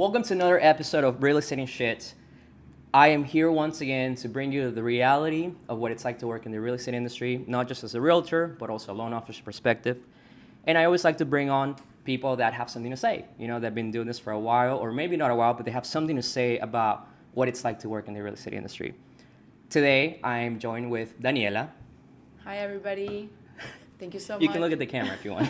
Welcome to another episode of Real Estate and Shit. I am here once again to bring you the reality of what it's like to work in the real estate industry, not just as a realtor, but also a loan officer perspective. And I always like to bring on people that have something to say, that have been doing this for a while, or maybe not a while, but they have something to say about what it's like to work in the real estate industry. Today, I'm joined with Daniella. Hi, everybody. Thank you so much. You can look at the camera if you want.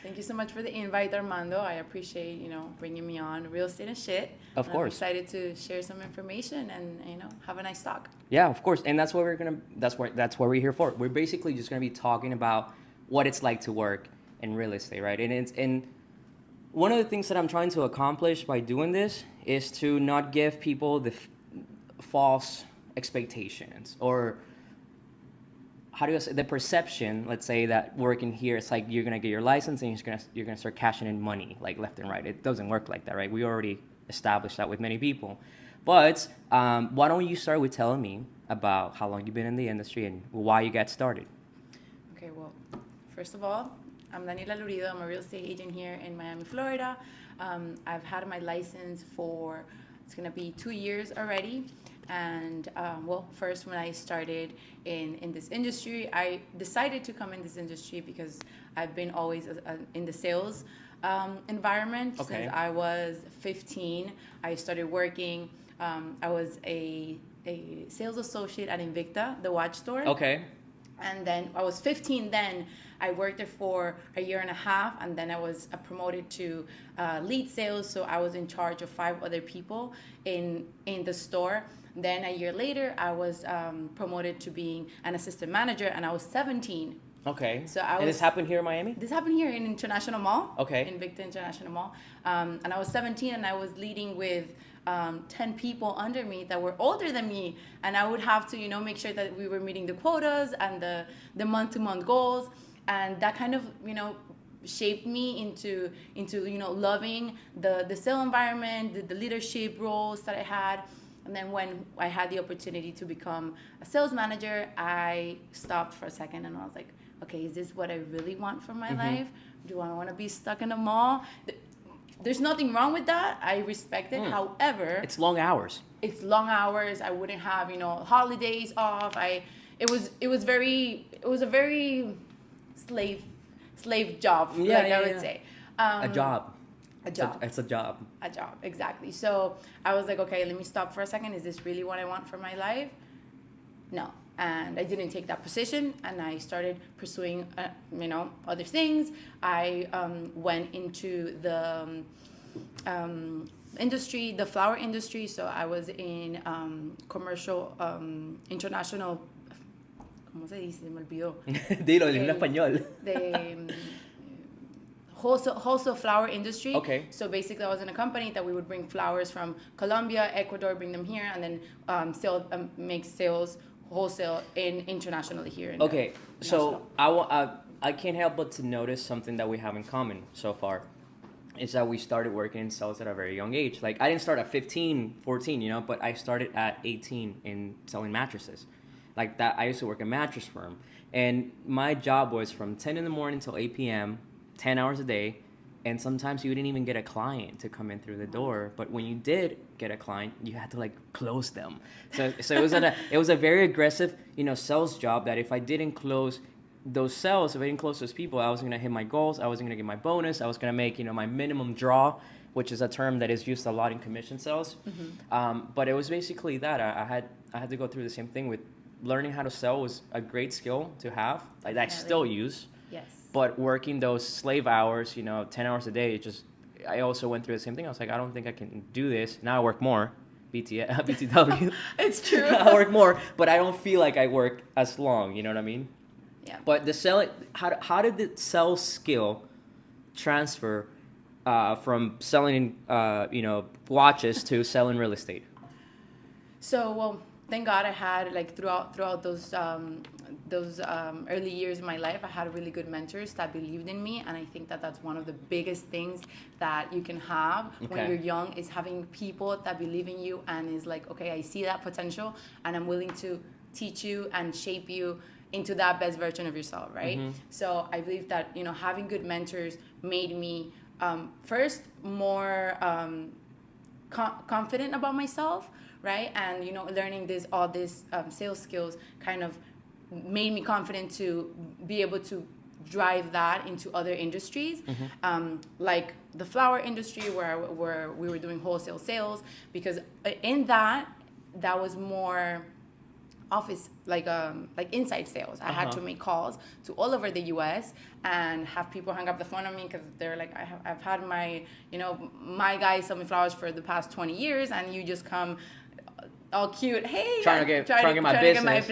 Thank you so much for the invite, Armando. I appreciate, bringing me on Real Estate and Shit. Of course. I'm excited to share some information and, have a nice talk. Yeah, of course. And that's what that's what we're here for. We're basically just gonna be talking about what it's like to work in real estate, right? And one of the things that I'm trying to accomplish by doing this is to not give people the false expectations, or how do you say, the perception, let's say, that working here, it's like you're gonna get your license and you're gonna start cashing in money like left and right. It doesn't work like that, right? We already established that with many people. But why don't you start with telling me about how long you've been in the industry and why you got started? Okay, well, first of all, I'm Daniella Lourido. I'm a real estate agent here in Miami, Florida. I've had my license for, it's gonna be 2 years already. And first when I started in this industry, I decided to come in this industry because I've been always in the sales environment. Okay. Since I was 15. I started working. I was a sales associate at Invicta, the watch store. Okay. And then I was 15 then. I worked there for a year and a half, and then I was promoted to lead sales. So I was in charge of 5 other people in the store. Then a year later, I was promoted to being an assistant manager, and I was 17. Okay. So and this happened here in Miami? This happened here in International Mall. Okay. In Invicta International Mall. And I was 17, and I was leading with 10 people under me that were older than me, and I would have to make sure that we were meeting the quotas and the month-to-month goals, and that kind of shaped me into loving the sale environment, the leadership roles that I had. And then when I had the opportunity to become a sales manager, I stopped for a second and I was like, okay, is this what I really want for my life? Do I want to be stuck in a mall? There's nothing wrong with that. I respect it. However, It's long hours. it's long hours. I wouldn't have, holidays off. It was a very slave job, I would say. A job. A job. It's a job. A job, exactly. So I was like, okay, let me stop for a second. Is this really what I want for my life? No. And I didn't take that position, and I started pursuing, other things. I went into the industry, the flower industry. So I was in commercial, international, ¿cómo se dice? Me olvidó. Dilo en español. Wholesale flower industry. Okay. So basically, I was in a company that we would bring flowers from Colombia, Ecuador, bring them here, and then make sales wholesale internationally here. Okay, so I can't help but to notice something that we have in common so far, is that we started working in sales at a very young age. Like, I didn't start at 15, 14, but I started at 18 in selling mattresses. Like that, I used to work at a mattress firm, and my job was from 10 in the morning till 8 p.m., 10 hours a day, and sometimes you didn't even get a client to come in through the door. But when you did get a client, you had to close them. So it was a very aggressive, sales job, that if I didn't close those sales, if I didn't close those people, I wasn't gonna hit my goals. I wasn't gonna get my bonus. I was gonna make, my minimum draw, which is a term that is used a lot in commission sales. But it was basically that. I had to go through the same thing with learning how to sell. Was a great skill to have. I still use. Yes. But working those slave hours, 10 hours a day, I also went through the same thing. I was like, I don't think I can do this. Now I work more, BTW. It's true. I work more, but I don't feel like I work as long, you know what I mean? Yeah. But the selling, how did the sales skill transfer from selling, watches to selling real estate? So, thank God I had, throughout those early years in my life, I had really good mentors that believed in me, and I think that that's one of the biggest things that you can have when you're young, is having people that believe in you and is like, okay, I see that potential, and I'm willing to teach you and shape you into that best version of yourself, right? So I believe that having good mentors made me first more confident about myself, right? And learning all this sales skills kind of made me confident to be able to drive that into other industries, like the flower industry, where we were doing wholesale sales, because in that was more office, like inside sales. I had to make calls to all over the U.S. and have people hang up the phone on me because they're like, I've had my guy sell me flowers for the past 20 years, and you just come all cute, hey, trying to get my business,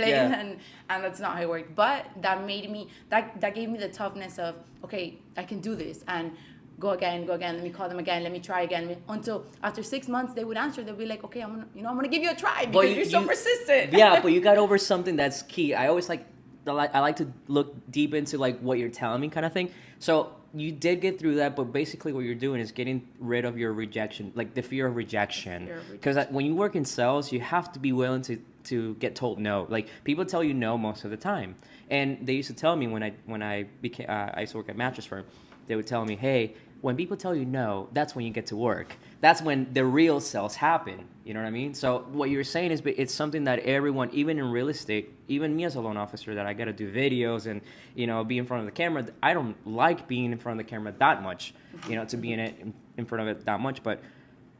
and that's not how it worked. But that gave me the toughness of, okay, I can do this, and go again, let me call them again, let me try again, until after 6 months they would answer. They'll be like, okay, I'm gonna give you a try, because you're so persistent. Yeah, but you got over something that's key. I always I like to look deep into like what you're telling me, kind of thing. So you did get through that, but basically what you're doing is getting rid of your rejection, like the fear of rejection. Because when you work in sales, you have to be willing to get told no. Like, people tell you no most of the time, and they used to tell me when I used to work at mattress firm, they would tell me, hey, when people tell you no, that's when you get to work. That's when the real sales happen. You know what I mean? So what you're saying is, it's something that everyone, even in real estate, even me as a loan officer, that I got to do videos and, be in front of the camera. I don't like being in front of the camera that much, to be in front of it that much. But,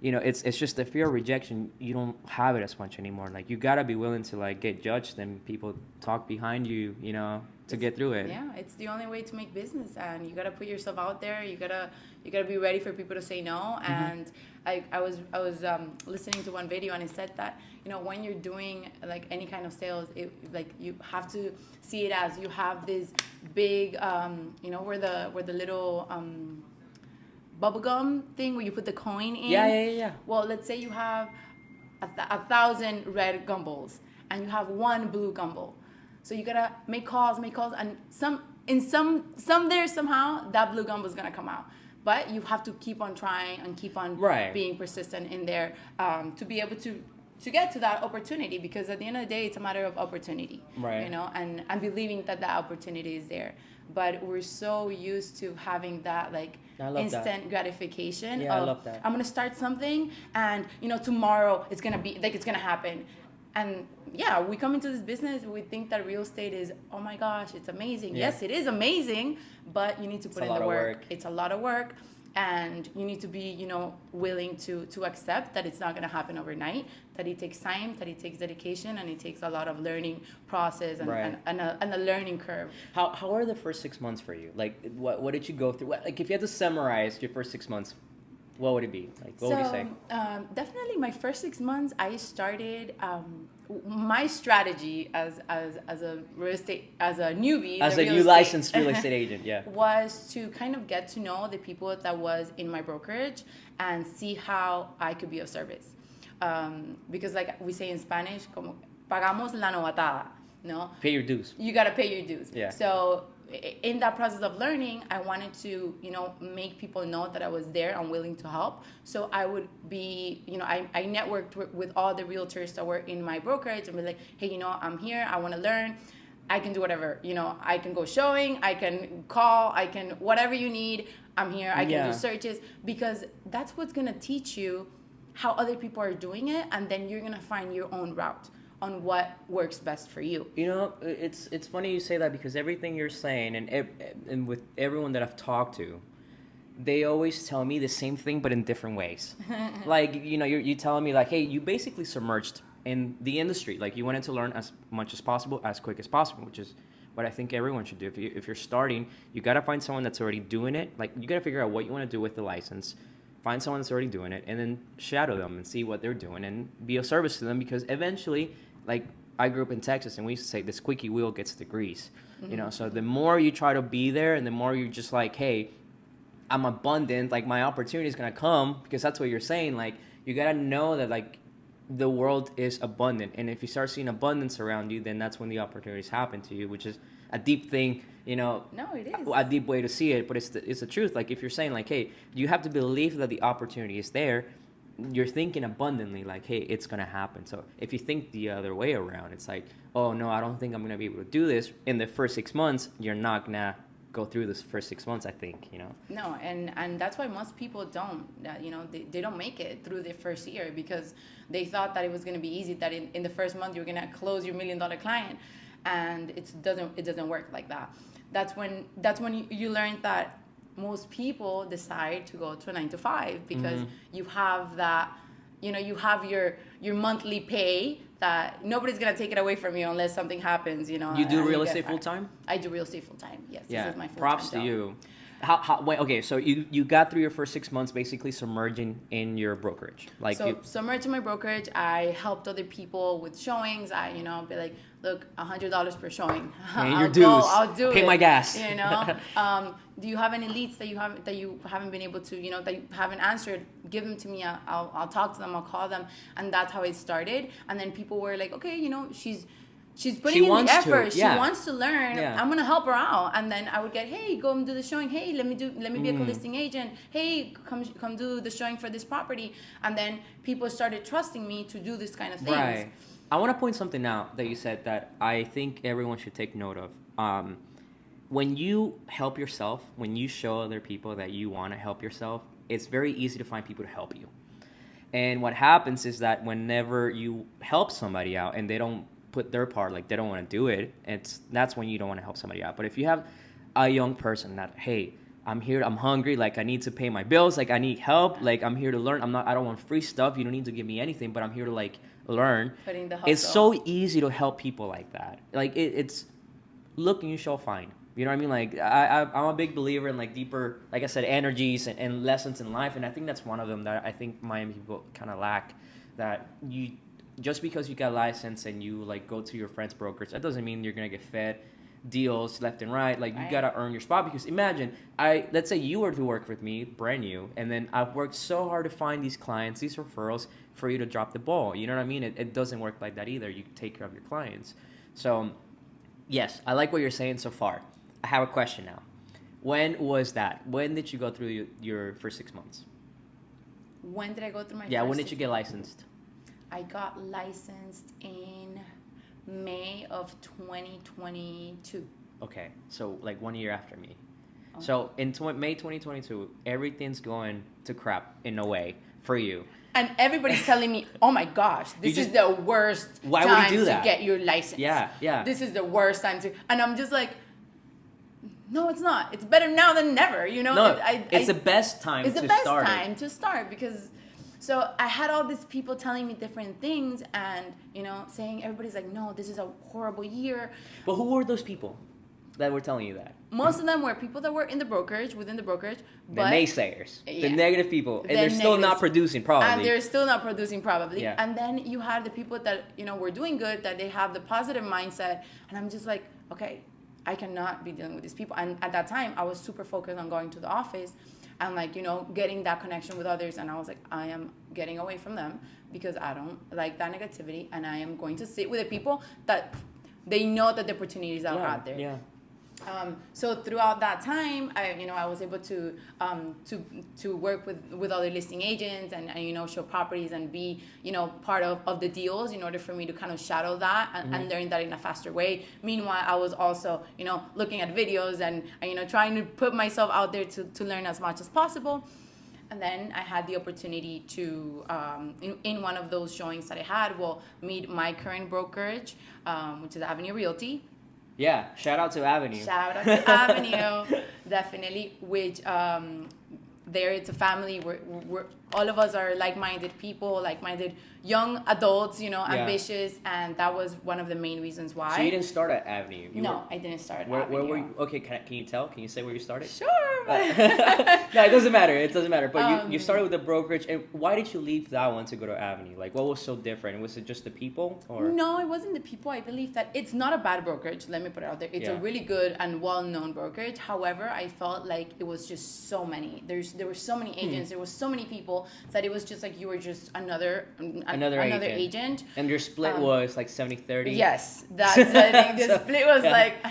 it's just the fear of rejection. You don't have it as much anymore. Like, you got to be willing to, like, get judged and people talk behind you, to get through it. Yeah, it's the only way to make business, and you gotta put yourself out there. You gotta be ready for people to say no. And I was listening to one video, and it said that when you're doing like any kind of sales, you have to see it as you have this big where the little bubblegum thing where you put the coin in. Yeah. Well, let's say you have 1,000 red gumballs and you have one blue gumball. So you gotta make calls, and some there somehow that blue gumball is gonna come out. But you have to keep on trying and keep on being persistent in there to be able to get to that opportunity, because at the end of the day, it's a matter of opportunity, and believing that opportunity is there. But we're so used to having that instant gratification. Yeah, I love that. I'm gonna start something, and tomorrow it's gonna be it's gonna happen. And yeah, we come into this business, we think that real estate is, oh my gosh, it's amazing. Yeah. Yes, it is amazing, but you need to put in the work. It's a lot of work, and you need to be, willing to accept that it's not going to happen overnight, that it takes time, that it takes dedication, and it takes a lot of learning process and a learning curve. How are the first 6 months for you? Like, what did you go through? Like, if you had to summarize your first 6 months, what would it be? Like, what would you say? Definitely my first 6 months, I started my strategy as a real estate, as a newbie, as a new licensed real estate agent, yeah, was to kind of get to know the people that was in my brokerage and see how I could be of service. Because like we say in Spanish, como pagamos la novatada, no? Pay your dues. You gotta pay your dues. Yeah. So in that process of learning, I wanted to, make people know that I was there and willing to help. So I would be, I networked with all the realtors that were in my brokerage and be like, hey, I'm here, I want to learn. I can do whatever, I can go showing, I can call, I can, whatever you need, I'm here, I can do searches, because that's what's going to teach you how other people are doing it, and then you're going to find your own route on what works best for you. It's funny you say that, because everything you're saying, and with everyone that I've talked to, they always tell me the same thing, but in different ways. Like, you're telling me like, hey, you basically submerged in the industry. Like, you wanted to learn as much as possible, as quick as possible, which is what I think everyone should do. If you're starting, you got to find someone that's already doing it. Like, you got to figure out what you want to do with the license. Find someone that's already doing it, and then shadow them and see what they're doing and be of service to them, because eventually, like, I grew up in Texas, and we used to say the squeaky wheel gets the grease. So the more you try to be there, and the more you're just like, hey, I'm abundant, like, my opportunity is going to come, because that's what you're saying. Like, you got to know that, like, the world is abundant. And if you start seeing abundance around you, then that's when the opportunities happen to you, which is a deep thing, No, it is. A deep way to see it, but it's the truth. Like, if you're saying, like, hey, you have to believe that the opportunity is there, you're thinking abundantly, like, hey, it's going to happen. So if you think the other way around, it's like, oh, no, I don't think I'm going to be able to do this in the first 6 months, you're not going to go through this first 6 months, I think, you know. No, and that's why most people don't, you know, they don't make it through their first year because they thought that it was going to be easy, that in the first month you're going to close your $1 million client, and it doesn't work like that. That's when you learn that most people decide to go to a 9 to 5 because you have that, you know, you have your monthly pay that nobody's gonna take it away from you unless something happens, you know. You do real estate full time? I do real estate full time. Yes, Yeah. this is my full time. Props to you. How wait, okay, so you got through your first 6 months basically submerging in your brokerage. Like so submerging my brokerage, I helped other people with showings. I, you know, be like, look, $100 per showing. Pay your dues. I'll do Pay it. my gas. You know, do you have any leads that you haven't been able to, you know, that you haven't answered? Give them to me. I'll talk to them. I'll call them, and that's how it started. And then people were like, okay, you know, she's putting in the effort. She wants to learn. Yeah. I'm gonna help her out. And then I would get, hey, go and do the showing. Hey, let me be a co-listing agent. Hey, come do the showing for this property. And then people started trusting me to do this kind of things. Right. I want to point something out that you said that I think everyone should take note of. When you help yourself, when you show other people that you want to help yourself, it's very easy to find people to help you. And what happens is that whenever you help somebody out and they don't put their part, like they don't want to do it, that's when you don't want to help somebody out. But if you have a young person that, hey, I'm here, I'm hungry, like I need to pay my bills, like I need help, like I'm here to learn, I don't want free stuff, you don't need to give me anything, but I'm here to like learn. Putting the hustle. It's so easy to help people like that. Like it's look and you shall find. You know what I mean? Like I'm a big believer in like deeper, like I said, energies and lessons in life, and I think that's one of them that I think Miami people kind of lack. That you just because you got a license and you like go to your friend's brokerage, that doesn't mean you're gonna get fed deals left and right. Like you gotta earn your spot, because imagine let's say you were to work with me brand new, and then I've worked so hard to find these clients, these referrals for you to drop the ball. You know what I mean? It doesn't work like that either. You take care of your clients. So yes, I like what you're saying so far. I have a question now. When was that? When did you go through your first 6 months? When did I go through my when did you get licensed? I got licensed in May of 2022. Okay, so like 1 year after me. Okay. So in May 2022, everything's going to crap in a way for you. And everybody's telling me, oh my gosh, this is the worst time to get your license. Yeah. This is the worst time to... And I'm just like, no, it's not. It's better now than never, you know? No, it's the best time to start. It's the best time to start because... So I had all these people telling me different things and, you know, saying, everybody's like, no, this is a horrible year. But who were those people that were telling you that? Most of them were people that were in the brokerage, within the brokerage. The naysayers, the negative people. And they're still not producing, probably. And they're still not producing, probably. Yeah. And then you have the people that, you know, were doing good, that they have the positive mindset. And I'm just like, okay, I cannot be dealing with these people. And at that time, I was super focused on going to the office and, like, you know, getting that connection with others. And I was like, I am getting away from them because I don't like that negativity. And I am going to sit with the people that they know that the opportunities are out there. Yeah. So throughout that time, I was able to work with other listing agents and you know, show properties and be, you know, part of the deals in order for me to kind of shadow that and learn that in a faster way. Meanwhile, I was also, you know, looking at videos and you know, trying to put myself out there to learn as much as possible. And then I had the opportunity to, in one of those showings that I had, meet my current brokerage, which is Avenue Realty. Yeah, shout out to Avenue. Shout out to Avenue, definitely. Which there it's a family. We're all of us are like-minded people, like-minded young adults, you know, ambitious, and that was one of the main reasons why. So you didn't start at Avenue? I didn't start at Avenue. Where were you? Okay, can you tell? Can you say where you started? Sure. No, it doesn't matter. It doesn't matter. But you started with the brokerage, and why did you leave that one to go to Avenue? Like, what was so different? Was it just the people, or? No, it wasn't the people. I believe that it's not a bad brokerage. Let me put it out there. It's a really good and well-known brokerage. However, I felt like it was just so many. There were so many agents. There was so many people that it was just like you were just another agent. And your split was like 70-30? Yes. I think the split was like,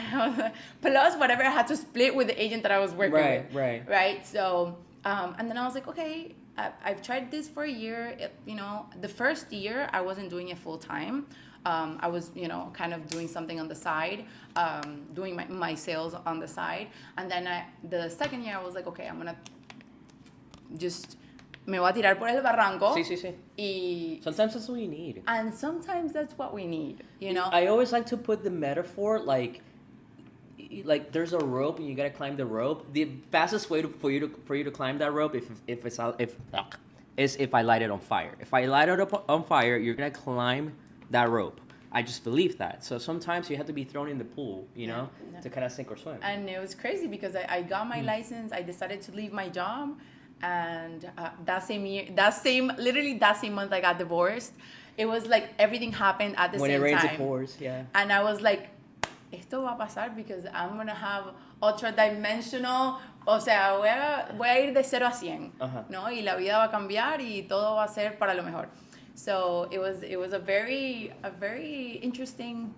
plus whatever I had to split with the agent that I was working with. Right. So, and then I was like, okay, I've tried this for a year. You know, the first year I wasn't doing it full time. I was, kind of doing something on the side, doing my sales on the side. And then the second year, I was like, okay, I'm going to just, me voy a tirar por el barranco. Sí, sí, sí. Y Sometimes that's what you need. And sometimes that's what we need, I always like to put the metaphor like there's a rope and you gotta climb the rope. The fastest way for you to climb that rope is if I light it on fire. If I light it up on fire, you're gonna climb that rope. I just believe that. So sometimes you have to be thrown in the pool, to kind of sink or swim. And it was crazy because I got my license. I decided to leave my job, and that same month I got divorced. It was like everything happened at the when same time. When it rains, it pours. Yeah. And I was like, esto va a pasar because I'm gonna have ultra dimensional. O sea, voy a ir de 0 a 100, ¿no? Y la vida va a cambiar y todo va a ser para lo mejor. So it was a very interesting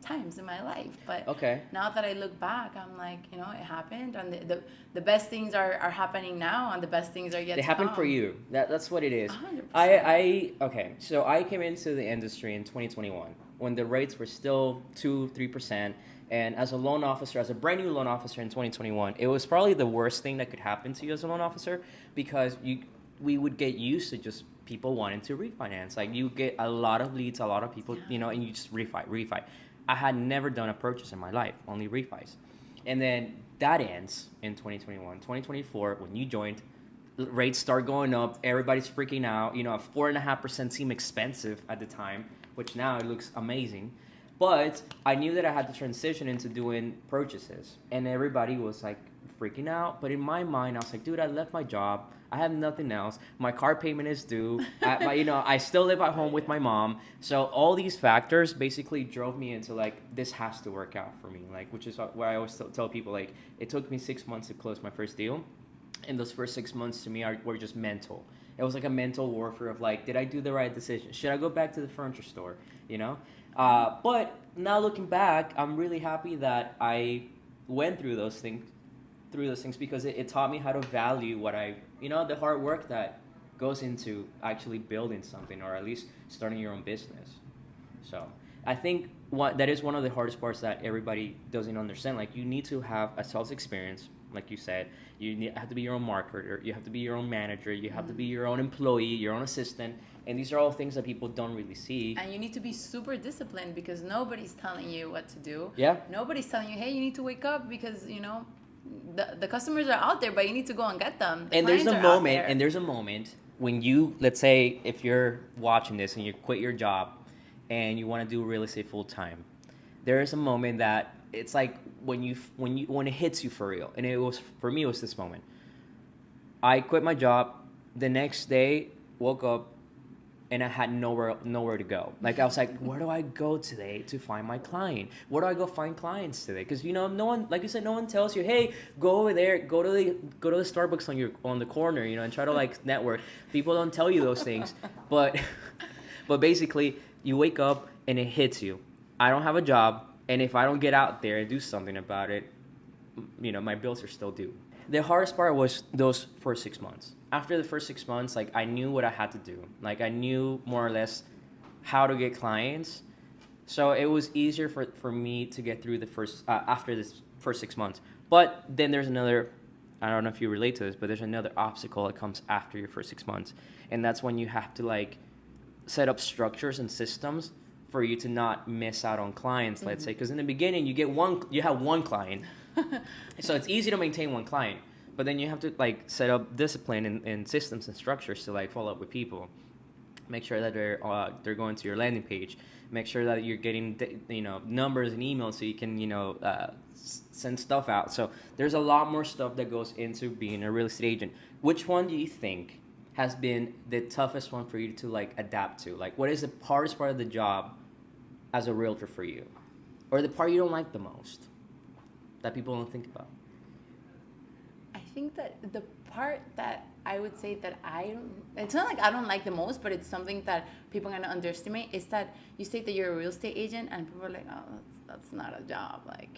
times in my life. But now that I look back, I'm like, it happened, and the best things are happening now, and the best things are yet to come. They happen for you. That's what it is. 100%. So I came into the industry in 2021 when the rates were still 2-3%. And as a loan officer, as a brand new loan officer in 2021, it was probably the worst thing that could happen to you as a loan officer, because we would get used to just people wanting to refinance. Like, you get a lot of leads, a lot of people, and you just refi. I had never done a purchase in my life, only refis. And then that ends in 2021. 2024, when you joined, rates start going up. Everybody's freaking out. A 4.5% seemed expensive at the time, which now it looks amazing. But I knew that I had to transition into doing purchases. And everybody was like freaking out. But in my mind, I was like, dude, I left my job. I have nothing else. My car payment is due. I still live at home with my mom. So all these factors basically drove me into like, this has to work out for me. Like, which is why I always tell people, like, it took me 6 months to close my first deal. And those first 6 months to me were just mental. It was like a mental warfare of like, did I do the right decision? Should I go back to the furniture store? But now looking back, I'm really happy that I went through those things because it taught me how to value what the hard work that goes into actually building something, or at least starting your own business. So I think that is one of the hardest parts that everybody doesn't understand. Like, you need to have a sales experience, like you said. You have to be your own marketer. You have to be your own manager. You have to be your own employee, your own assistant. And these are all things that people don't really see. And you need to be super disciplined because nobody's telling you what to do. Yeah. Nobody's telling you, hey, you need to wake up because, the customers are out there, but you need to go and get them. There's a moment when you, let's say, if you're watching this and you quit your job and you want to do real estate full time, there is a moment that it's like when it hits you for real. And for me, it was this moment. I quit my job. The next day, woke up, and I had nowhere to go. Like, I was like, where do I go today to find my client? Where do I go find clients today? Because no one, like you said, no one tells you, hey, go over there, go to the Starbucks on the corner, and try to like network. People don't tell you those things, but basically, you wake up and it hits you. I don't have a job, and if I don't get out there and do something about it, my bills are still due. The hardest part was those first 6 months. After the first 6 months, like, I knew what I had to do. Like, I knew more or less how to get clients. So it was easier for me to get through after this first 6 months. But then there's another, I don't know if you relate to this, but there's another obstacle that comes after your first 6 months. And that's when you have to like set up structures and systems for you to not miss out on clients, let's say. Because in the beginning, you have one client. So it's easy to maintain one client. But then you have to like set up discipline and systems and structures to like follow up with people. Make sure that they're going to your landing page. Make sure that you're getting numbers and emails so you can send stuff out. So there's a lot more stuff that goes into being a real estate agent. Which one do you think has been the toughest one for you to like adapt to? Like, what is the hardest part of the job as a realtor for you, or the part you don't like the most that people don't think about? I think that the part that I would say that it's not like I don't like the most, but it's something that people are going to underestimate, is that you say that you're a real estate agent and people are like, oh, that's not a job. Like,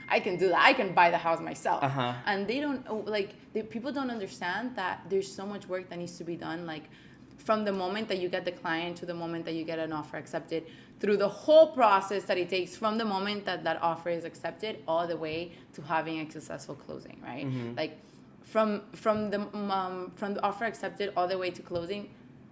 I can do that. I can buy the house myself. And they don't, people don't understand that there's so much work that needs to be done. Like, from the moment that you get the client to the moment that you get an offer accepted, through the whole process that it takes from the moment that that offer is accepted all the way to having a successful closing, right? Like from the offer accepted all the way to closing,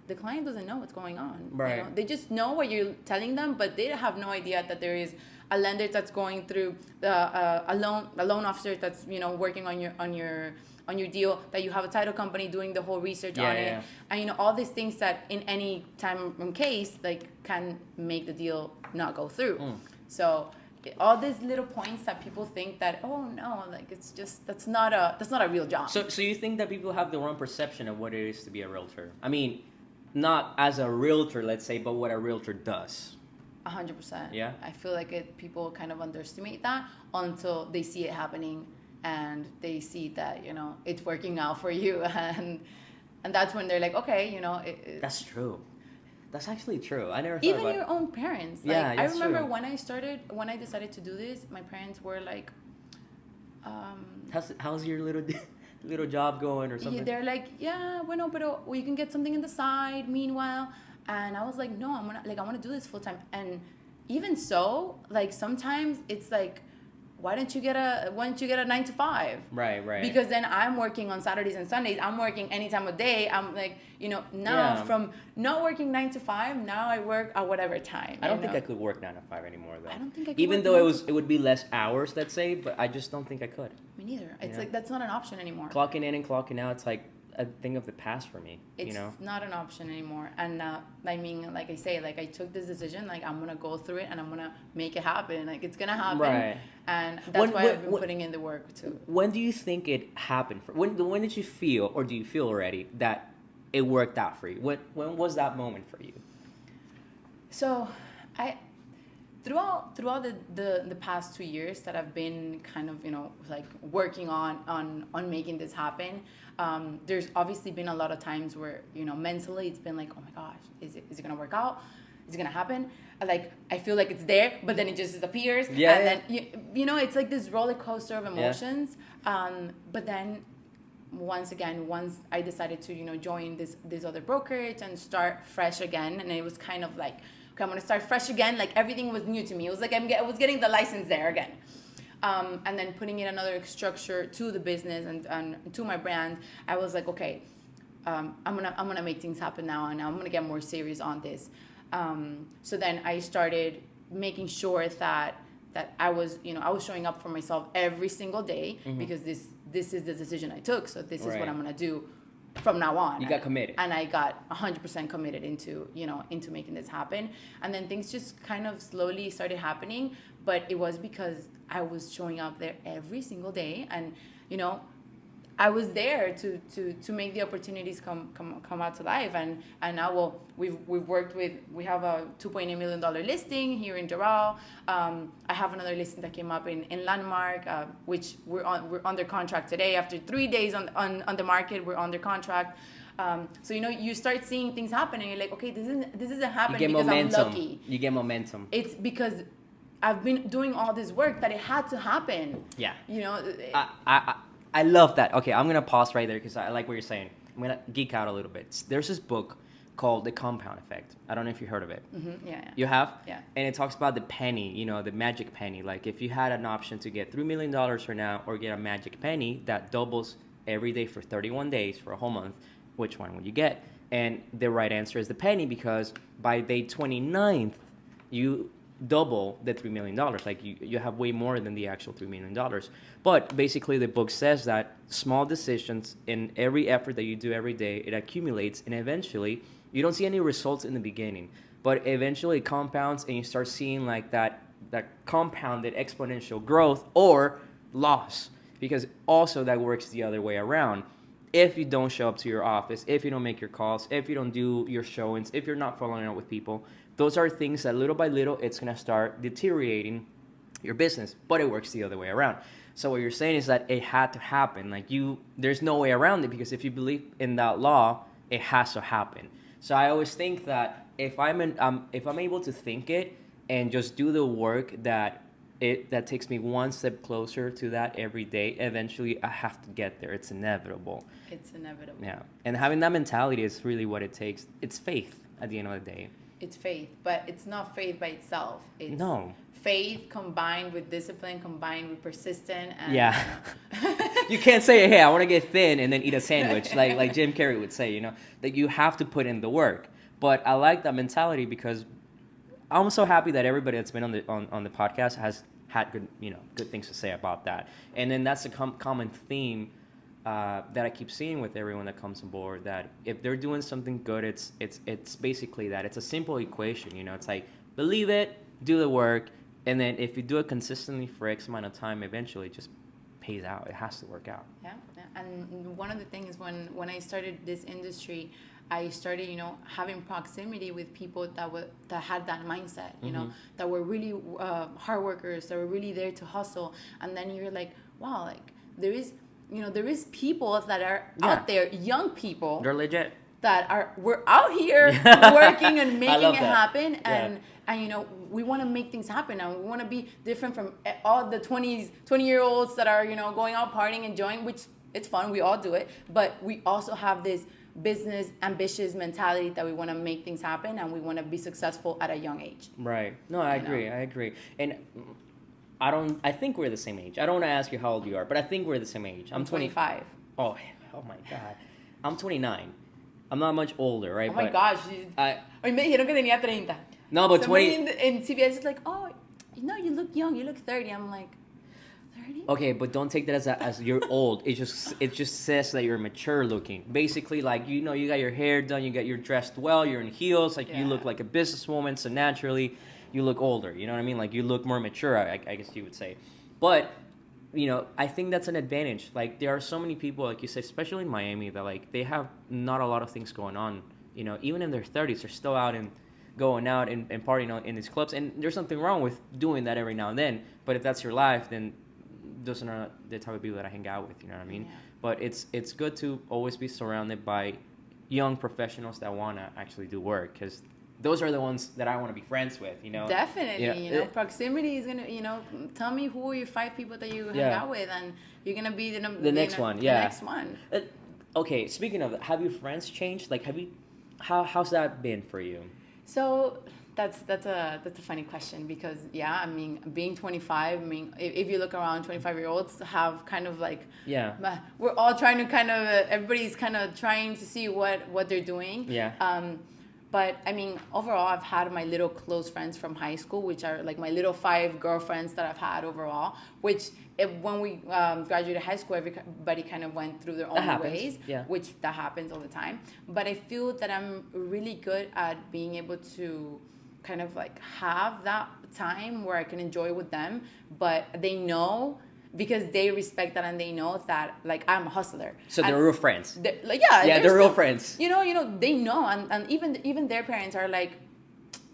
the client doesn't know what's going on. Right. You know? They just know what you're telling them, but they have no idea that there is a lender that's going through a loan officer that's, you know, working on your deal, that you have a title company doing the whole research on it, and you know, all these things that in any time and case like can make the deal not go through. So all these little points that people think that, oh no, like it's just that's not a real job. So you think that people have the wrong perception of what it is to be a realtor? I mean, not as a realtor, let's say, but what a realtor does. 100%. Yeah. I feel like people kind of underestimate that until they see it happening and they see that, you know, it's working out for you, and that's when they're like, okay, you know. That's true. That's actually true. I never thought Even about your own parents. Like, yeah, I that's remember true. when I decided to do this, my parents were like, How's your little job going or something? they're like, yeah, bueno, pero you can get something on the side meanwhile. And I was like, no, I want to do this full time. And even so, like sometimes it's like, why don't you get a 9 to 5? Right. Because then I'm working on Saturdays and Sundays. I'm working any time of day. I'm like, you know, now from not working 9 to 5, now I work at whatever time. I don't think I could work 9 to 5 anymore though. I don't think I could. Even work though 9 to it would be less hours, let's say, but I just don't think I could. Me neither. It's like that's not an option anymore. Clocking in and clocking out, it's like a thing of the past for me. It's you know? not an option anymore. And I mean, like I say, like I took this decision, like I'm gonna go through it and I'm gonna make it happen. Like it's gonna happen. Right. And that's why I've been putting in the work too. When do you think it happened? When did you feel, or do you feel already, that it worked out for you? When was that moment for you? So throughout the past 2 years that I've been kind of, you know, like working on making this happen, there's obviously been a lot of times where, you know, mentally it's been like, oh my gosh, is it gonna work out? Is it gonna happen? Like I feel like it's there, but then it just disappears. Yeah. And then you know, it's like this roller coaster of emotions. But then once I decided to, you know, join this other brokerage and start fresh again, and it was kind of like, okay, I'm gonna start fresh again. Like everything was new to me. It was like I was getting the license there again. And then putting in another structure to the business and to my brand, I was like, okay, I'm gonna make things happen now, and I'm gonna get more serious on this. So then I started making sure that I was showing up for myself every single day, because this is the decision I took. So this is what I'm gonna do from now on. You got committed. And I got 100% committed into making this happen. And then things just kind of slowly started happening, but it was because I was showing up there every single day, and, you know, I was there to make the opportunities come out to life. And now, we have a $2.8 million listing here in Doral. I have another listing that came up in Landmark, which we're under contract today. After 3 days on the market, we're under contract. So, you know, you start seeing things happening. You're like, okay, this isn't happening because momentum. I'm lucky. You get momentum. It's because I've been doing all this work that it had to happen. Yeah. You know. I love that. Okay, I'm gonna pause right there because I like what you're saying. I'm gonna geek out a little bit. There's this book called The Compound Effect. I don't know if you heard of it. Mm-hmm. Yeah. You have? Yeah. And it talks about the penny, you know, the magic penny. Like if you had an option to get $3 million for now or get a magic penny that doubles every day for 31 days for a whole month, which one would you get? And the right answer is the penny, because by day 29th, you double the $3 million. Like you have way more than the actual $3 million. But basically the book says that small decisions in every effort that you do every day, it accumulates, and eventually you don't see any results in the beginning, but eventually it compounds and you start seeing like that compounded exponential growth or loss, because also that works the other way around. If you don't show up to your office, if you don't make your calls, if you don't do your showings, if you're not following up with people, those are things that little by little, it's going to start deteriorating your business, but it works the other way around. So what you're saying is that it had to happen. Like there's no way around it, because if you believe in that law, it has to happen. So I always think that if I'm able to think it and just do the work that that takes me one step closer to that every day. Eventually, I have to get there. It's inevitable. It's inevitable. Yeah, and having that mentality is really what it takes. It's faith at the end of the day. It's faith, but it's not faith by itself. It's No. faith combined with discipline, combined with persistence. And, Yeah. You can't say, hey, I want to get thin and then eat a sandwich, like Jim Carrey would say, that you have to put in the work. But I like that mentality because I'm so happy that everybody that's been on the podcast has had good things to say about that. And then that's a common theme that I keep seeing with everyone that comes on board, that if they're doing something good, it's basically that. It's a simple equation, It's like, believe it, do the work, and then if you do it consistently for X amount of time, eventually it just pays out. It has to work out. Yeah. And one of the things when I started this industry, I started, having proximity with people that had that mindset, that were really hard workers, that were really there to hustle. And then you're like, wow, like there is people that are out there, young people. They're legit. We're out here working and making it happen. And we want to make things happen, and we want to be different from all the 20-year-olds that are, going out partying, enjoying, which it's fun. We all do it. But we also have this business ambitious mentality that we want to make things happen and we want to be successful at a young age. Right. No, I agree. And I think we're the same age. I don't want to ask you how old you are, but I think we're the same age. I'm 25. Oh my God. I'm 29. I'm not much older, right? Oh my gosh. Hoy me dijeron que tenía 30. No, but somebody 20. in CBS is like, oh, you look young. You look 30. I'm like, 30? Okay, but don't take that as you're old. It just says that you're mature looking. Basically, like, you got your hair done, you're dressed well, you're in heels, like you look like a businesswoman, so naturally you look older. You know what I mean? Like you look more mature, I guess you would say. But I think that's an advantage. Like there are so many people, like you say, especially in Miami, that like they have not a lot of things going on. Even in their 30s, they're still out and going out and partying in these clubs. And there's something wrong with doing that every now and then. But if that's your life, then those are not the type of people that I hang out with. You know what I mean? Yeah. But it's good to always be surrounded by young professionals that want to actually do work, because those are the ones that I want to be friends with, Definitely, proximity is going to, tell me who are your 5 people that you hang out with, and you're going to be the next one. Yeah. The next one. Okay, speaking of, have your friends changed? Like, how's that been for you? So that's a funny question, because being 25, if you look around, 25-year-olds have kind of like, we're all trying to everybody's kind of trying to see what they're doing. But overall, I've had my little close friends from high school, which are like my little 5 girlfriends that I've had overall, which when we graduated high school, everybody kind of went through their own ways, which that happens all the time. But I feel that I'm really good at being able to kind of like have that time where I can enjoy with them, but they know, because they respect that and they know that like I'm a hustler. So they're real friends. They're they're real friends. They know, and even their parents are like,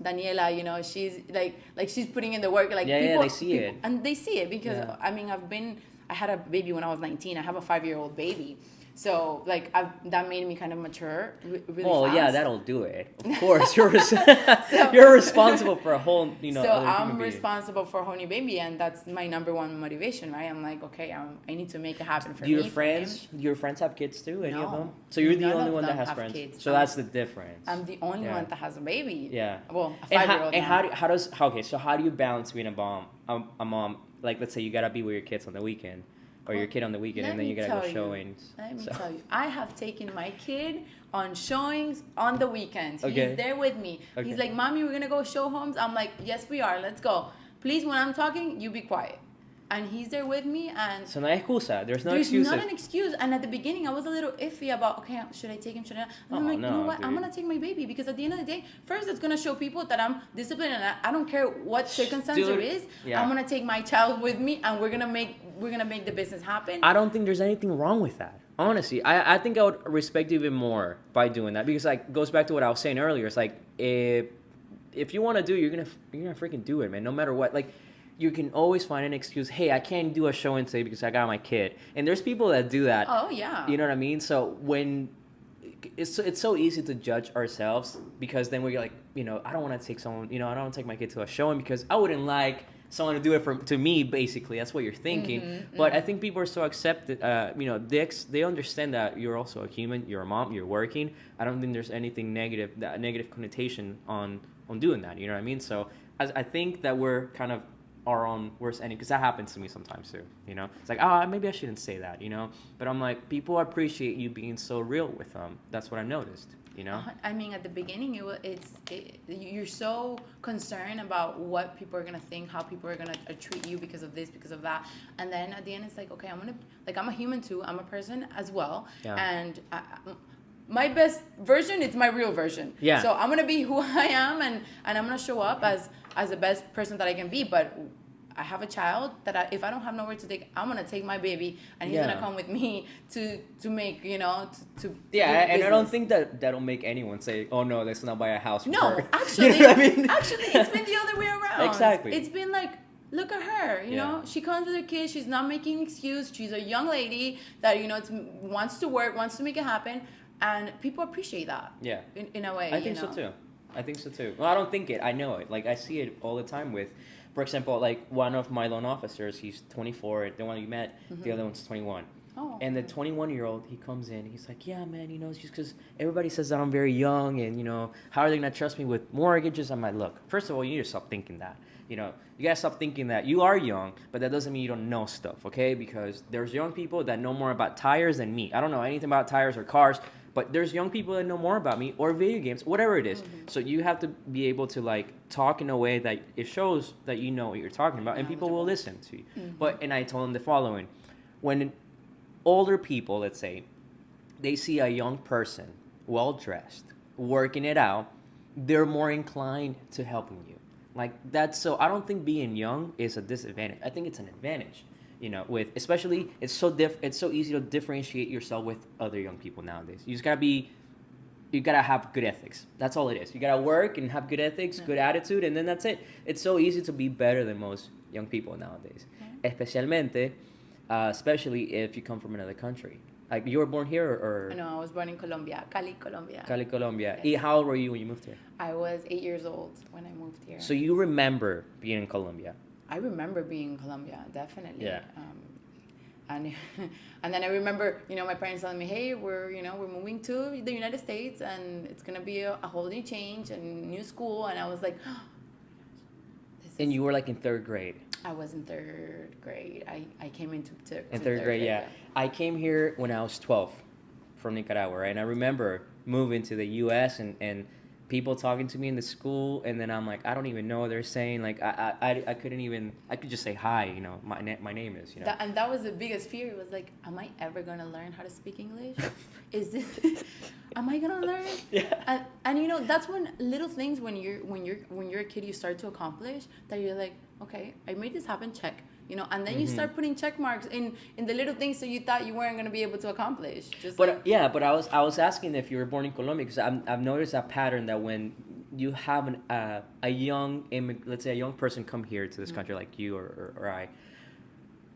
Daniella, she's like she's putting in the work. Like they see it, and they see it because I had a baby when I was 19. I have a 5-year-old baby. So, like, that made me kind of mature really fast. Yeah, that'll do it. Of course, you're responsible for a whole, So I'm responsible for a whole new baby, and that's my number one motivation, right? I'm like, okay, I need to make it happen for me. Do your friends have kids too? Any of them? So you're the only one that has friends. Kids. So that's the difference. I'm the only one that has a baby. Yeah. Well, a 5-year-old. And how do you balance being a mom? Like, let's say you gotta be with your kids on the weekend. Or your kid on the weekend, and then you gotta go showings. Let me tell you, I have taken my kid on showings on the weekends. Okay. He's there with me. Okay. He's like, Mommy, we're gonna go show homes. I'm like, yes, we are. Let's go. Please, when I'm talking, you be quiet. And he's there with me, and so no excusa. There's not an excuse. And at the beginning, I was a little iffy about, okay, should I take him? Should I? And I'm like, you know what? Dude. I'm gonna take my baby, because at the end of the day, first, it's gonna show people that I'm disciplined, and I don't care what circumstance there is. Yeah. I'm gonna take my child with me, and we're gonna make the business happen. I don't think there's anything wrong with that. Honestly, I think I would respect you even more by doing that, because like goes back to what I was saying earlier. It's like if you want to do, you're gonna freaking do it, man. No matter what, like. You can always find an excuse. Hey, I can't do a showing today because I got my kid. And there's people that do that. Oh, yeah. You know what I mean? So when it's so easy to judge ourselves, because then we're like, I don't want to take someone, I don't want to take my kid to a showing because I wouldn't like someone to do it to me, basically. That's what you're thinking. But I think people are so accepted. They understand that you're also a human. You're a mom. You're working. I don't think there's anything negative, that negative connotation on doing that. You know what I mean? So I think that we're kind of our own worst enemy, because that happens to me sometimes too. It's like, maybe I shouldn't say that. But I'm like, people appreciate you being so real with them. That's what I noticed. I mean, at the beginning, you're so concerned about what people are gonna think, how people are gonna treat you because of this, because of that, and then at the end, it's like, okay, I'm a human too. I'm a person as well, and my best version is my real version. Yeah. So I'm gonna be who I am, and I'm gonna show up as the best person that I can be, but I have a child that if I don't have nowhere to take, I'm gonna take my baby, and he's gonna come with me to make to and I don't think that'll make anyone say, oh no, let's not buy a house for her. Actually, you know what I mean? Actually, it's been the other way around. Exactly. It's been like, look at her, you know, she comes with her kids, she's not making excuse, she's a young lady that wants to work, wants to make it happen, and people appreciate that. Yeah. In a way. I think so too. Well, I don't think it. I know it. Like, I see it all the time with, for example, like one of my loan officers, he's 24, the one you met, the other one's 21. Oh. And the 21-year-old, he comes in, he's like, yeah, man, it's just because everybody says that I'm very young, and, how are they going to trust me with mortgages? I'm like, look, first of all, you need to stop thinking that. You got to stop thinking that you are young, but that doesn't mean you don't know stuff, okay? Because there's young people that know more about tires than me. I don't know anything about tires or cars, but there's young people that know more about me, or video games, whatever it is. So you have to be able to, like, talk in a way that it shows that you know what you're talking about, and people will listen to you. And I told them the following. When older people, let's say, they see a young person, well-dressed, working it out, they're more inclined to helping you. Like, so I don't think being young is a disadvantage. I think it's an advantage. With especially it's so easy to differentiate yourself with other young people nowadays. You gotta have good ethics. That's all it is. You gotta work and have good ethics, good attitude, and then that's it. It's so easy to be better than most young people nowadays, especially if you come from another country. Like, you were born here, or? No, I was born in Colombia, Cali, Colombia. Cali, Colombia. Yes. How old were you when you moved here? I was 8 years old when I moved here. So you remember being in Colombia? I remember being in Colombia, definitely. Yeah. And then I remember, my parents telling me, hey, we're moving to the United States, and it's gonna be a whole new change and new school. And I was like, oh, and you were like in third grade. I was in third grade. I came into in third grade, yeah. I came here when I was 12 from Nicaragua, right? And I remember moving to the U.S. and people talking to me in the school, and then I'm like, I don't even know what they're saying. Like, I couldn't even, I could just say hi, my name is, and that was the biggest fear. It was like, am I ever going to learn how to speak English? Am I going to learn? Yeah. And that's when little things when you're a kid, you start to accomplish that you're like, okay, I made this happen, check. And then you start putting check marks in the little things that you thought you weren't going to be able to accomplish. But I was asking if you were born in Colombia, because I've noticed a pattern that when you have a young let's say a young person come here to this country, like you or I,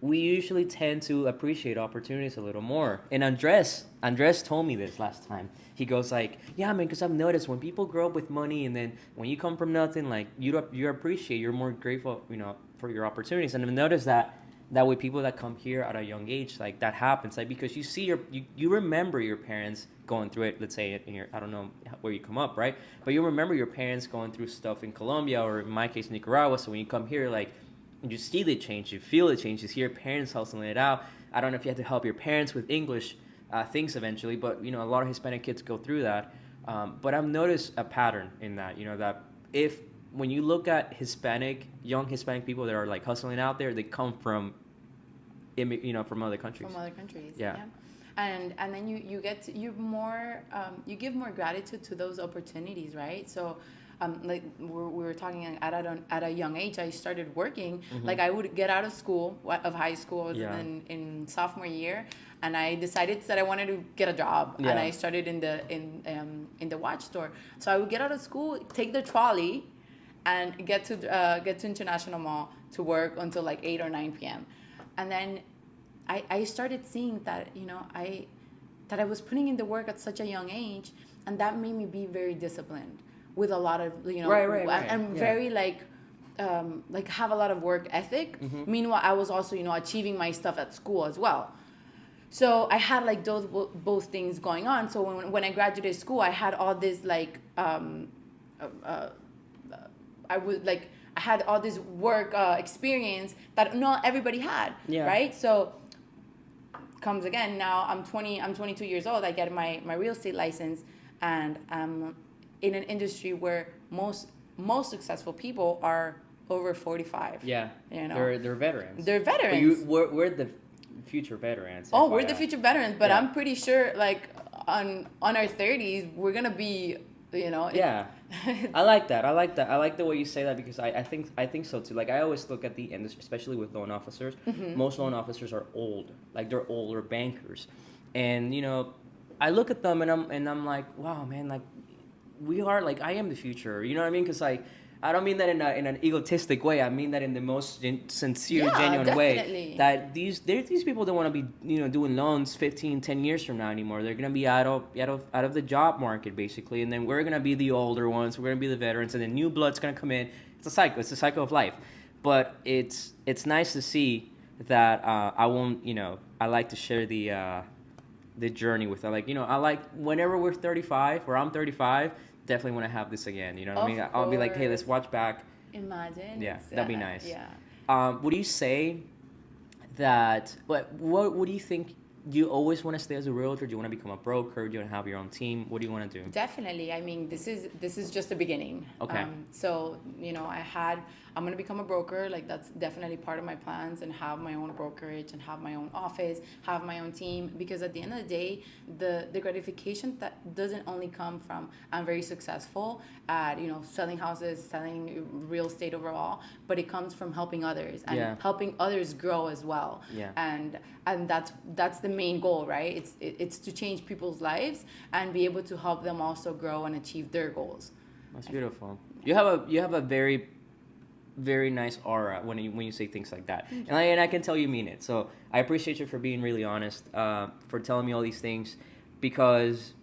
we usually tend to appreciate opportunities a little more. And Andres told me this last time. He goes like, yeah, man, because I've noticed when people grow up with money, and then when you come from nothing, like you appreciate, you're more grateful, for your opportunities. And I've noticed that with people that come here at a young age, like that happens, like because you see you remember your parents going through it. Let's say in your, I don't know where you come up, right? But you remember your parents going through stuff in Colombia, or in my case Nicaragua. So when you come here, like you see the change, you feel the change, you see your parents hustling it out. I don't know if you have to help your parents with English things eventually, but a lot of Hispanic kids go through that. But I've noticed a pattern in that, that when you look at young Hispanic people that are like hustling out there, they come from, from other countries. From other countries, yeah. And then you give more gratitude to those opportunities, right? So, like we were talking at a young age, I started working. Like I would get out of high school, in sophomore year, and I decided that I wanted to get a job, and I started in the watch store. So I would get out of school, take the trolley, and get to International Mall to work until like 8 or 9 p.m. And then I started seeing that I was putting in the work at such a young age, and that made me be very disciplined with a lot of right. I'm very like like have a lot of work ethic. Mm-hmm. Meanwhile, I was also, achieving my stuff at school as well. So I had like those both things going on. So when I graduated school, I had all this like I had all this work experience that not everybody had. Yeah. Right. So comes again. Now I'm 22 years old. I get my real estate license, and I'm in an industry where most successful people are over 45. Yeah. They're veterans. They're veterans. We're the future veterans. Oh, FYI. we're the future veterans, but Yeah. I'm pretty sure like on our 30s we're gonna be, Yeah. I like that. I like the way you say that, because I think so too. Like, I always look at the industry, especially with loan officers. Mm-hmm. Most loan officers are old. Like, they're older bankers. And, I look at them and I'm like, wow, man, like, we are, like, I am the future. You know what I mean? Because, like, I don't mean that in an egotistic way. I mean that in the most sincere, Yeah, genuine way. definitely. That these people don't want to be, doing loans 15, 10 years from now anymore. They're gonna be out of the job market, basically, and then we're gonna be the older ones. We're gonna be the veterans, and then new blood's gonna come in. It's a cycle. It's a cycle of life. But it's nice to see that I won't. I like to share the journey with. I like whenever we're 35 or I'm 35. Definitely want to have this again. You know what I mean? I'll be like, hey, let's watch back. Imagine. Yeah, that'd be nice. Yeah. Would you say that? What do you think? Do you always want to stay as a realtor? Do you want to become a broker? Do you want to have your own team? What do you want to do? Definitely. I mean, this is just the beginning. Okay. So I'm gonna become a broker. Like, that's definitely part of my plans, and have my own brokerage and have my own office, have my own team. Because at the end of the day, the gratification that doesn't only come from I'm very successful at selling houses, selling real estate overall, but it comes from helping others and helping others grow as well. Yeah. And that's the main goal, right? It's to change people's lives and be able to help them also grow and achieve their goals. That's beautiful. You have a very, very nice aura when you say things like that, and I can tell you mean it. So I appreciate you for being really honest, for telling me all these things, because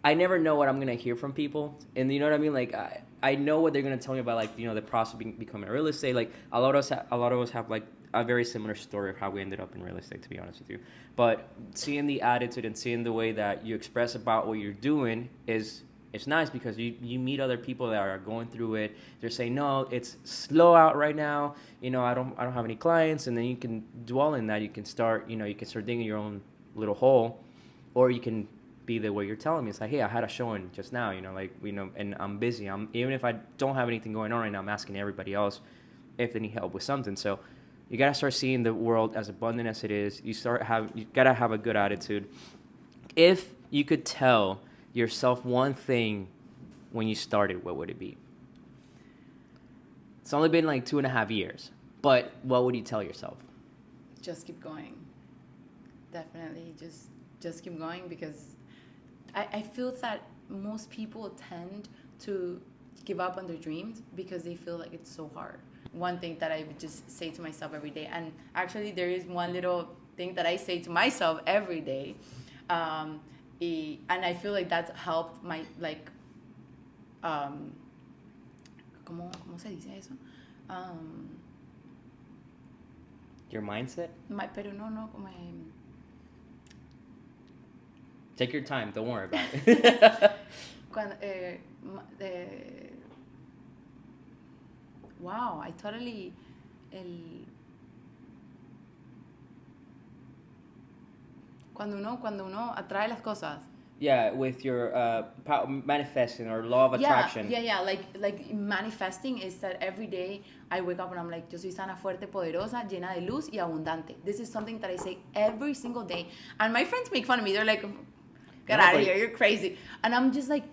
I never know what I'm gonna hear from people, and you know what I mean. Like, I know what they're gonna tell me about, like, the process of becoming a real estate. Like, a lot of us have like a very similar story of how we ended up in real estate, to be honest with you. But seeing the attitude and seeing the way that you express about what you're doing it's nice, because you meet other people that are going through it. They're saying, no, it's slow out right now. I don't have any clients, and then you can dwell in that. You can start digging your own little hole, or you can be the way you're telling me. It's like, hey, I had a showing just now, and I'm busy. Even if I don't have anything going on right now, I'm asking everybody else if they need help with something. So you gotta start seeing the world as abundant as it is. You gotta have a good attitude. If you could tell yourself one thing when you started, what would it be? It's only been like 2.5 years, but what would you tell yourself? Just keep going. Definitely, just keep going, because I feel that most people tend to give up on their dreams because they feel like it's so hard. One thing that I would just say to myself every day, and actually there is one little thing that I say to myself every day, and I feel like that's helped my, like, ¿cómo se dice eso? Your mindset? Pero no, como Take your time. Don't worry about it. cuando, wow, I totally cuando uno atrae las cosas. Yeah, with your manifesting or law of attraction. Yeah. Like manifesting is that every day I wake up and I'm like, yo soy sana, fuerte, poderosa, llena de luz y abundante. This is something that I say every single day. And my friends make fun of me. They're like, get out of here, you're crazy. And I'm just like,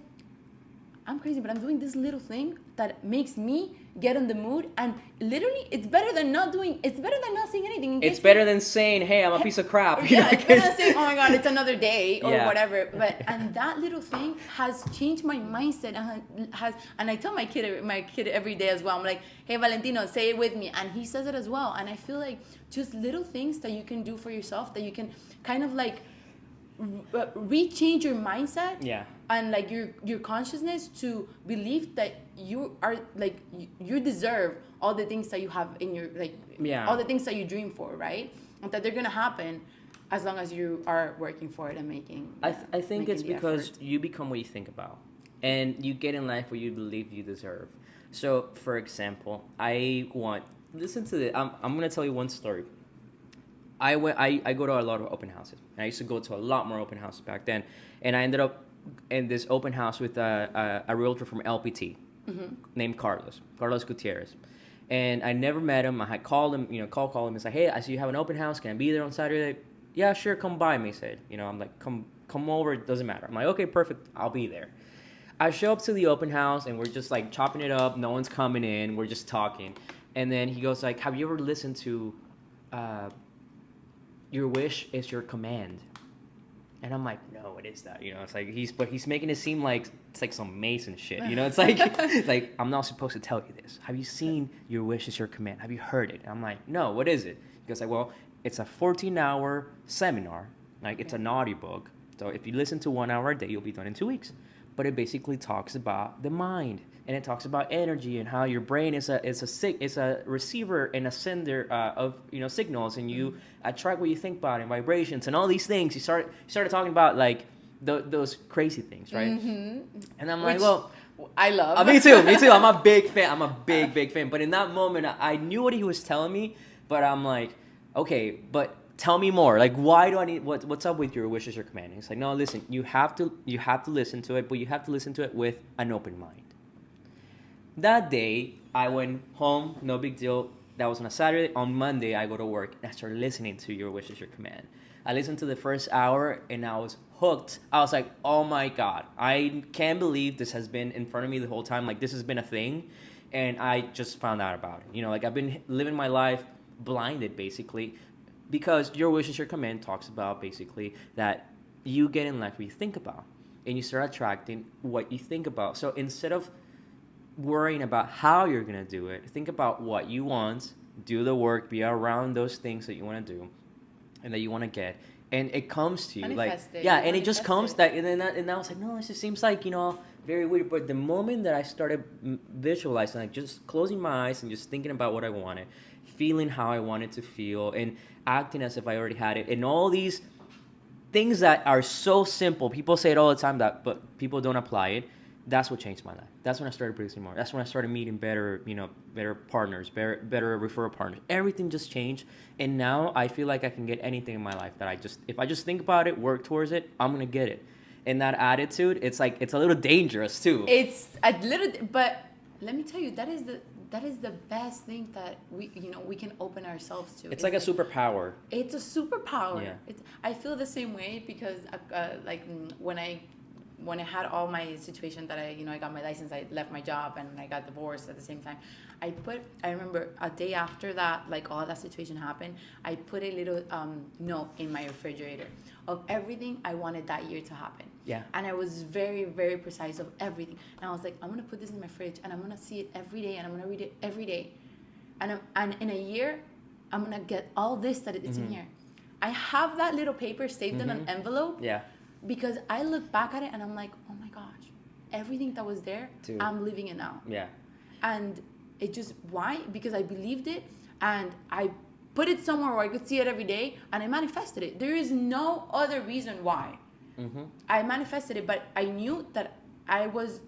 I'm crazy, but I'm doing this little thing that makes me get in the mood, and literally it's better than not saying anything. It's better than saying, hey, I'm a piece of crap. Yeah, it's better than saying, oh my God, it's another day or Yeah. whatever. And that little thing has changed my mindset, and I tell my kid every day as well. I'm like, hey, Valentino, say it with me. And he says it as well. And I feel like just little things that you can do for yourself, that you can kind of like rechange your mindset Yeah. and like your consciousness to believe that you are like you deserve all the things that you have in your like Yeah. all the things that you dream for, right? And that they're gonna happen as long as you are working for it and making. I think making it's the because effort. you become what you think about, and you get in life what you believe you deserve. So, for example, listen to this. I'm gonna tell you one story. I go to a lot of open houses. And I used to go to a lot more open houses back then, and I ended up in this open house with a realtor from LPT named Carlos Gutierrez. And I never met him. I had called him, call him and say, hey, I see you have an open house. Can I be there on Saturday? Yeah, sure, come by me. He said, I'm like, come over. It doesn't matter. I'm like, okay, perfect. I'll be there. I show up to the open house and we're just like chopping it up. No one's coming in. We're just talking. And then he goes like, have you ever listened to Your Wish is Your Command? And I'm like, no, what is that? It's like he's making it seem like it's like some Mason shit. It's like like I'm not supposed to tell you this. Have you seen Your Wish is Your Command? Have you heard it? And I'm like, no, what is it? He goes like, well, it's a 14-hour seminar. Like it's an audiobook. So if you listen to 1 hour a day, you'll be done in 2 weeks. But it basically talks about the mind, and it talks about energy and how your brain is a receiver and a sender of signals, and you attract what you think about and vibrations and all these things. He started talking about like those crazy things, right? Mm-hmm. And I'm like, well, I love. Me too. I'm a big fan. I'm a big fan. But in that moment, I knew what he was telling me, but I'm like, okay, but tell me more. Like, why do I need what's up with Your Wish is Your Command? He's like, no, listen, you have to listen to it, but you have to listen to it with an open mind. That day, I went home, no big deal. That was on a Saturday. On Monday, I go to work and I started listening to Your Wish is Your Command. I listened to the first hour and I was hooked. I was like, oh my God, I can't believe this has been in front of me the whole time. Like, this has been a thing. And I just found out about it. Like, I've been living my life blinded, basically, because Your Wish is Your Command talks about basically that you get in life what you think about, and you start attracting what you think about. So instead of worrying about how you're going to do it, think about what you want, do the work, be around those things that you want to do and that you want to get, and it comes to you. Manifest like it. yeah, You and it just comes manifest that, and I was like, no, this just seems like very weird. But the moment that I started visualizing, like just closing my eyes and just thinking about what I wanted, feeling how I wanted to feel, and acting as if I already had it, and all these things that are so simple, people say it all the time, but people don't apply it. That's what changed my life. That's when I started producing more. That's when I started meeting better partners, better referral partners. Everything just changed, and now I feel like I can get anything in my life that if I just think about it, work towards it, I'm gonna get it. And that attitude, it's like it's a little dangerous too. It's a little, but let me tell you, that is the best thing that we can open ourselves to. It's like a superpower. It's a superpower. Yeah. I feel the same way because like when I had all my situation that I got my license, I left my job and I got divorced at the same time. I remember a day after that, like all that situation happened, I put a little note in my refrigerator of everything I wanted that year to happen. Yeah. And I was very, very precise of everything. And I was like, I'm going to put this in my fridge and I'm going to see it every day and I'm going to read it every day. And in a year, I'm going to get all this that it's in here. I have that little paper saved in an envelope. Yeah. Because I look back at it and I'm like, oh my gosh, everything that was there, Dude. I'm living it now. Yeah. And it just, why? Because I believed it and I put it somewhere where I could see it every day and I manifested it. There is no other reason why. Mm-hmm. I manifested it, but I knew that I was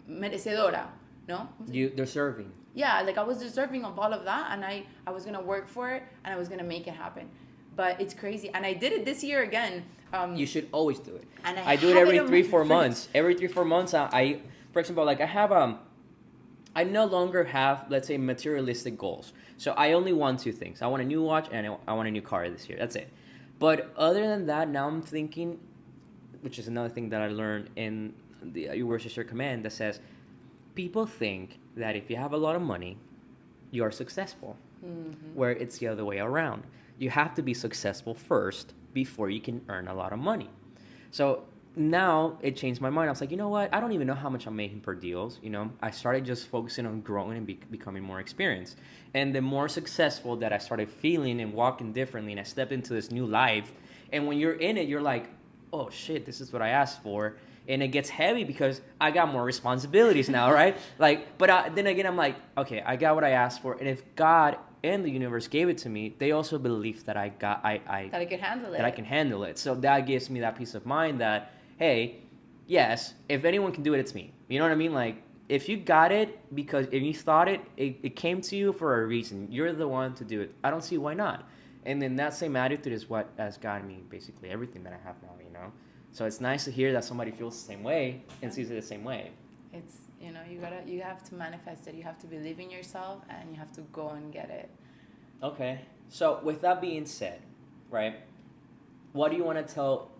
merecedora, no? You deserving. Yeah, like I was deserving of all of that and I was going to work for it and I was going to make it happen. But it's crazy. And I did it this year again. You should always do it. And I do it every 3-4 months. Every 3-4 months, I for example, like I no longer have, let's say, materialistic goals. So I only want 2 things. I want a new watch and I want a new car this year. That's it. But other than that, now I'm thinking, which is another thing that I learned in the Your Wish is Your Command, that says, people think that if you have a lot of money, you are successful. Mm-hmm. Where it's the other way around. You have to be successful first before you can earn a lot of money. So now it changed my mind. I was like, you know what? I don't even know how much I'm making per deals. I started just focusing on growing and becoming more experienced. And the more successful that I started feeling and walking differently, and I stepped into this new life, And when you're in it, you're like, oh shit, this is what I asked for. And it gets heavy because I got more responsibilities now, right? Like, but then again, I'm like, okay, I got what I asked for. And if God and the universe gave it to me, they also believe that I can handle it. That I can handle it. So that gives me that peace of mind that, hey, yes, if anyone can do it, it's me. You know what I mean? Like, if you got it because if you thought it came to you for a reason. You're the one to do it. I don't see why not. And then that same attitude is what has gotten me basically everything that I have now, you know? So it's nice to hear that somebody feels the same way and sees it the same way. It's, you have to manifest it. You have to believe in yourself and you have to go and get it. Okay. So with that being said, right, what do you want to tell,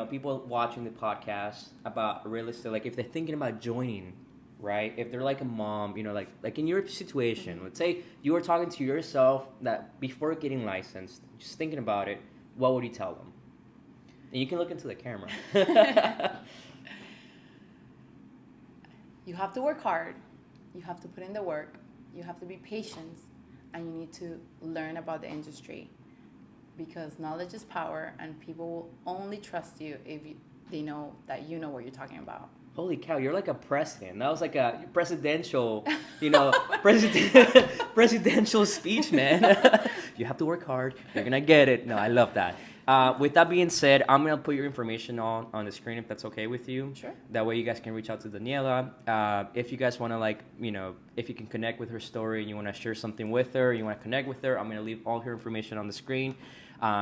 people watching the podcast about real estate? Like if they're thinking about joining, right? If they're like a mom, like in your situation, let's say you were talking to yourself that before getting licensed, just thinking about it, what would you tell them? And you can look into the camera. You have to work hard. You have to put in the work. You have to be patient. And you need to learn about the industry. Because knowledge is power. And people will only trust you if they know that you know what you're talking about. Holy cow, you're like a president. That was like a presidential, presidential speech, man. You have to work hard. You're going to get it. No, I love that. With that being said, I'm going to put your information on the screen if that's okay with you. Sure. That way you guys can reach out to Daniella. If you guys want to if you can connect with her story and you want to share something with her, you want to connect with her, I'm going to leave all her information on the screen.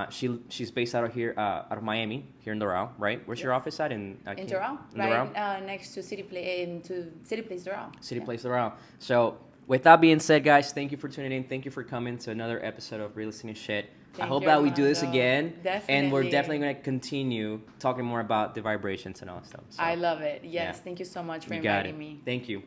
She's based out of Miami, here in Doral, right? Where's your office at? In Doral, right next to City Place Doral. City Place Doral. So with that being said, guys, thank you for tuning in. Thank you for coming to another episode of Real Estate and Shit. I hope that we do this again. Definitely. And we're definitely going to continue talking more about the vibrations and all that stuff. So, I love it. Yes, Thank you so much for inviting me. Thank you.